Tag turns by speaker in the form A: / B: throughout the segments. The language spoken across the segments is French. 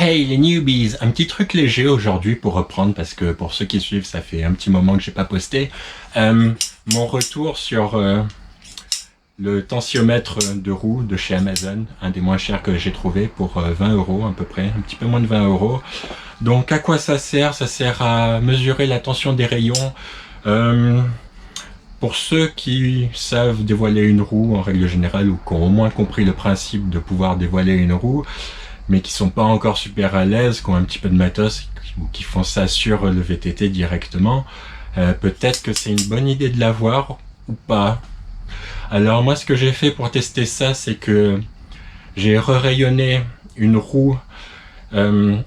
A: Hey les newbies, un petit truc léger aujourd'hui pour reprendre parce que pour ceux qui suivent, ça fait un petit moment que j'ai pas posté. Mon retour sur le tensiomètre de roue de chez Amazon, un des moins chers que j'ai trouvé pour 20 € à peu près, un petit peu moins de 20 €. Donc à quoi ça sert? Ça sert à mesurer la tension des rayons. Pour ceux qui savent dévoiler une roue en règle générale ou qui ont au moins compris le principe de pouvoir dévoiler une roue, mais qui sont pas encore super à l'aise, qui ont un petit peu de matos ou qui font ça sur le VTT directement, peut-être que c'est une bonne idée de l'avoir ou pas. Alors moi ce que j'ai fait pour tester ça, c'est que j'ai re-rayonné une roue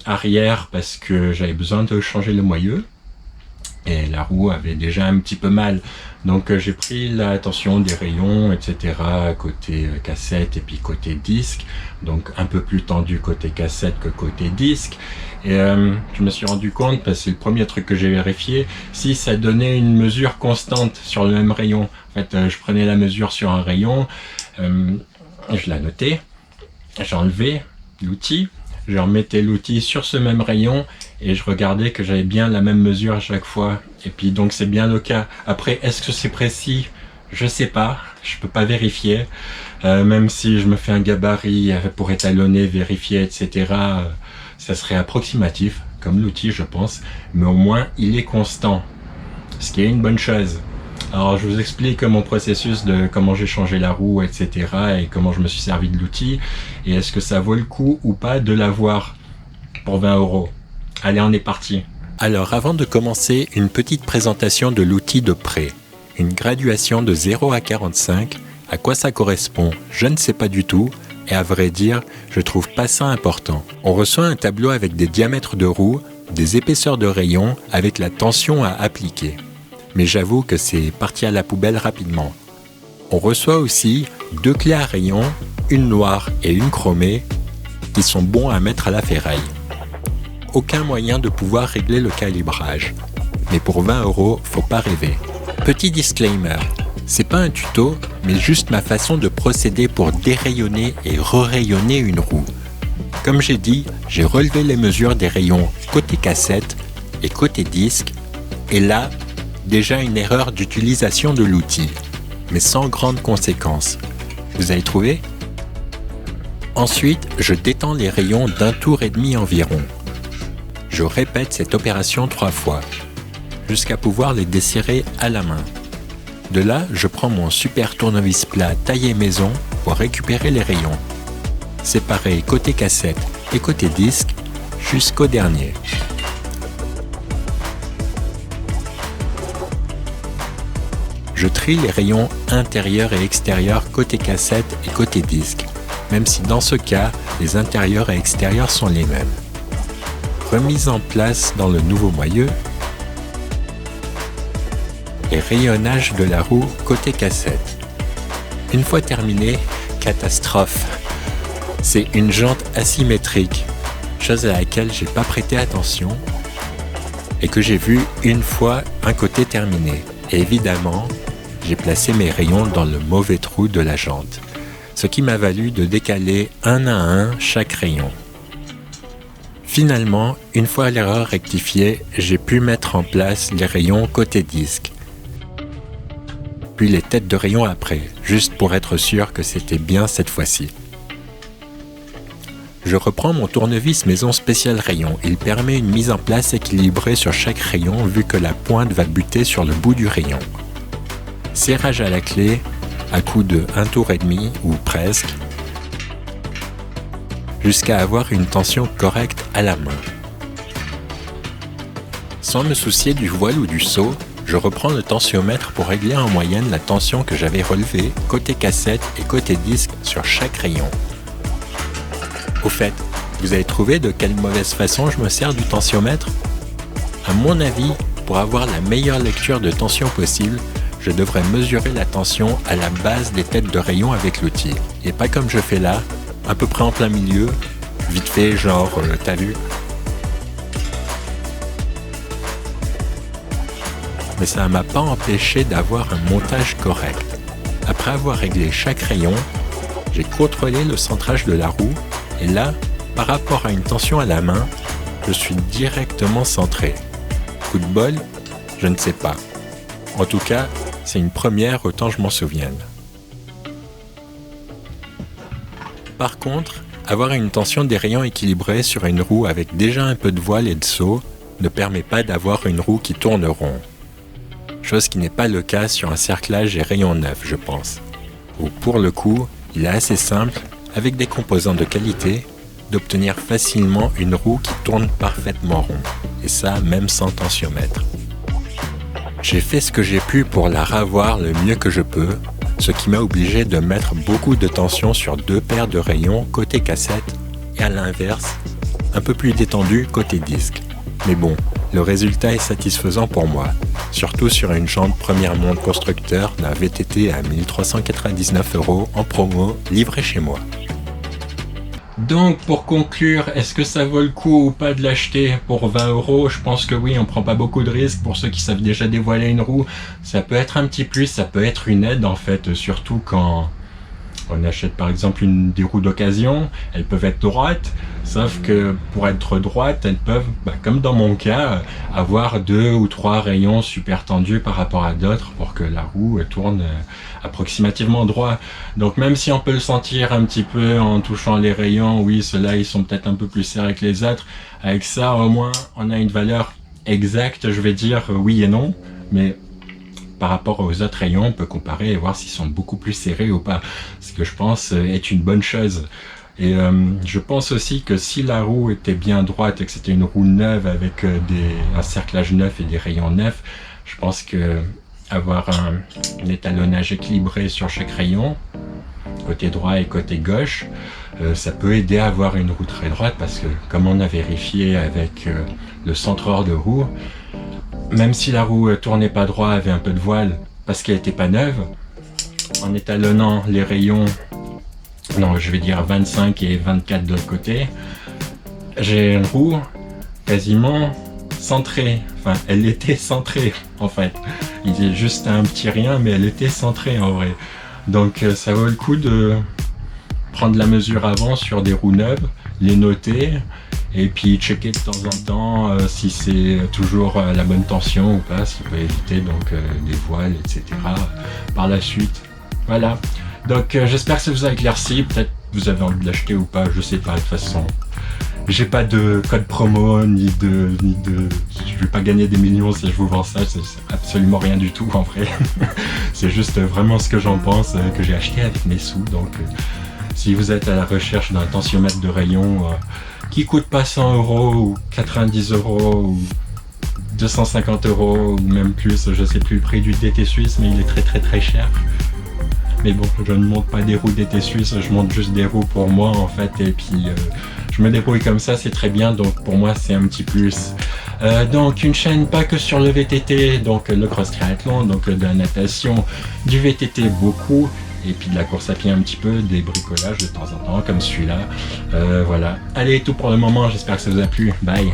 A: arrière parce que j'avais besoin de changer le moyeu et la roue avait déjà un petit peu mal, donc j'ai pris la tension des rayons etc côté cassette et puis côté disque, donc un peu plus tendu côté cassette que côté disque, et je me suis rendu compte, parce que c'est le premier truc que j'ai vérifié, si ça donnait une mesure constante sur le même rayon. En fait je prenais la mesure sur un rayon, je la notais, j'enlevais l'outil, je remettais l'outil sur ce même rayon et je regardais que j'avais bien la même mesure à chaque fois. Et puis donc c'est bien le cas. Après, est-ce que c'est précis? Je sais pas, je peux pas vérifier. Même si je me fais un gabarit pour étalonner, vérifier, etc. Ça serait approximatif, comme l'outil je pense. Mais au moins il est constant, ce qui est une bonne chose. Alors je vous explique mon processus de comment j'ai changé la roue, etc. et comment je me suis servi de l'outil, et est-ce que ça vaut le coup ou pas de l'avoir pour 20 €. Allez, on est parti. Alors avant de commencer, une petite présentation de l'outil de près. Une graduation de 0 à 45, à quoi ça correspond? Je ne sais pas du tout, et à vrai dire, je trouve pas ça important. On reçoit un tableau avec des diamètres de roue, des épaisseurs de rayons, avec la tension à appliquer. Mais j'avoue que c'est parti à la poubelle rapidement. On reçoit aussi 2 clés à rayons, une noire et une chromée, qui sont bons à mettre à la ferraille. Aucun moyen de pouvoir régler le calibrage. Mais pour 20 €, faut pas rêver. Petit disclaimer, c'est pas un tuto, mais juste ma façon de procéder pour dérayonner et re-rayonner une roue. Comme j'ai dit, j'ai relevé les mesures des rayons côté cassette et côté disque, et là, déjà une erreur d'utilisation de l'outil, mais sans grandes conséquences. Vous avez trouvé? Ensuite, je détends les rayons d'1 tour et demi environ. Je répète cette opération 3 fois, jusqu'à pouvoir les desserrer à la main. De là, je prends mon super tournevis plat taillé maison pour récupérer les rayons. Séparés côté cassette et côté disque, jusqu'au dernier. Je trie les rayons intérieurs et extérieurs côté cassette et côté disque, même si dans ce cas, les intérieurs et extérieurs sont les mêmes. Remise en place dans le nouveau moyeu et rayonnage de la roue côté cassette. Une fois terminé, catastrophe. C'est une jante asymétrique, chose à laquelle j'ai pas prêté attention et que j'ai vu une fois un côté terminé. Et évidemment, j'ai placé mes rayons dans le mauvais trou de la jante, ce qui m'a valu de décaler un à un chaque rayon. Finalement, une fois l'erreur rectifiée, j'ai pu mettre en place les rayons côté disque, puis les têtes de rayons après, juste pour être sûr que c'était bien cette fois-ci. Je reprends mon tournevis maison spécial rayon. Il permet une mise en place équilibrée sur chaque rayon vu que la pointe va buter sur le bout du rayon. Serrage à la clé à coup de 1 tour et demi ou presque, jusqu'à avoir une tension correcte à la main. Sans me soucier du voile ou du seau, je reprends le tensiomètre pour régler en moyenne la tension que j'avais relevée côté cassette et côté disque sur chaque rayon. Au fait, vous avez trouvé de quelle mauvaise façon je me sers du tensiomètre? À mon avis, pour avoir la meilleure lecture de tension possible, je devrais mesurer la tension à la base des têtes de rayon avec l'outil, et pas comme je fais là, à peu près en plein milieu, vite fait, genre, t'as vu? Mais ça m'a pas empêché d'avoir un montage correct. Après avoir réglé chaque rayon, j'ai contrôlé le centrage de la roue, et là, par rapport à une tension à la main, je suis directement centré. Coup de bol? Je ne sais pas. En tout cas, c'est une première autant je m'en souvienne. Par contre, avoir une tension des rayons équilibrée sur une roue avec déjà un peu de voile et de saut ne permet pas d'avoir une roue qui tourne rond. Chose qui n'est pas le cas sur un cerclage et rayon neuf, je pense. Où pour le coup, il est assez simple, avec des composants de qualité, d'obtenir facilement une roue qui tourne parfaitement rond. Et ça, même sans tensiomètre. J'ai fait ce que j'ai pu pour la ravoir le mieux que je peux, ce qui m'a obligé de mettre beaucoup de tension sur 2 paires de rayons côté cassette et à l'inverse, un peu plus détendu côté disque. Mais bon, le résultat est satisfaisant pour moi, surtout sur une jante première monde constructeur d'un VTT à 1399 € en promo livré chez moi. Donc pour conclure, est-ce que ça vaut le coup ou pas de l'acheter pour 20 €? Je pense que oui, on prend pas beaucoup de risques. Pour ceux qui savent déjà dévoiler une roue, ça peut être un petit plus, ça peut être une aide en fait, surtout quand on achète par exemple des roues d'occasion, elles peuvent être droites, sauf que pour être droites, elles peuvent, comme dans mon cas, avoir 2 ou 3 rayons super tendus par rapport à d'autres pour que la roue tourne approximativement droit. Donc même si on peut le sentir un petit peu en touchant les rayons, oui, ceux-là ils sont peut-être un peu plus serrés que les autres, avec ça au moins on a une valeur exacte, je vais dire oui et non, mais par rapport aux autres rayons, on peut comparer et voir s'ils sont beaucoup plus serrés ou pas. Ce que je pense est une bonne chose. Et je pense aussi que si la roue était bien droite et que c'était une roue neuve avec un cerclage neuf et des rayons neufs, je pense que avoir un étalonnage équilibré sur chaque rayon, côté droit et côté gauche, ça peut aider à avoir une roue très droite parce que comme on a vérifié avec le centreur de roue, même si la roue tournait pas droit, avait un peu de voile parce qu'elle était pas neuve, en étalonnant les rayons, non je vais dire 25 et 24 de l'autre côté, j'ai une roue quasiment centrée, enfin elle était centrée en fait, il y a juste un petit rien mais elle était centrée en vrai, donc ça vaut le coup de prendre la mesure avant sur des roues neuves, les noter, et puis checker de temps en temps si c'est toujours la bonne tension ou pas, ce qui peut éviter donc des voiles, etc. par la suite. Voilà, donc j'espère que ça vous a éclairci, peut-être vous avez envie de l'acheter ou pas, je sais pas, de toute façon. J'ai pas de code promo, ni de... Je vais pas gagner des millions si je vous vends ça, c'est absolument rien du tout en vrai. C'est juste vraiment ce que j'en pense, que j'ai acheté avec mes sous, donc si vous êtes à la recherche d'un tensiomètre de rayon qui coûte pas 100 € ou 90 € ou 250 € ou même plus, je sais plus le prix du DT suisse, mais il est très cher. Mais bon, je ne monte pas des roues DT suisse, je monte juste des roues pour moi en fait, et puis je me débrouille comme ça, c'est très bien, donc pour moi c'est un petit plus. Donc une chaîne pas que sur le VTT, donc le cross triathlon, donc de la natation, du VTT beaucoup, et puis de la course à pied un petit peu, des bricolages de temps en temps comme celui-là. Voilà, allez, tout pour le moment, j'espère que ça vous a plu, bye.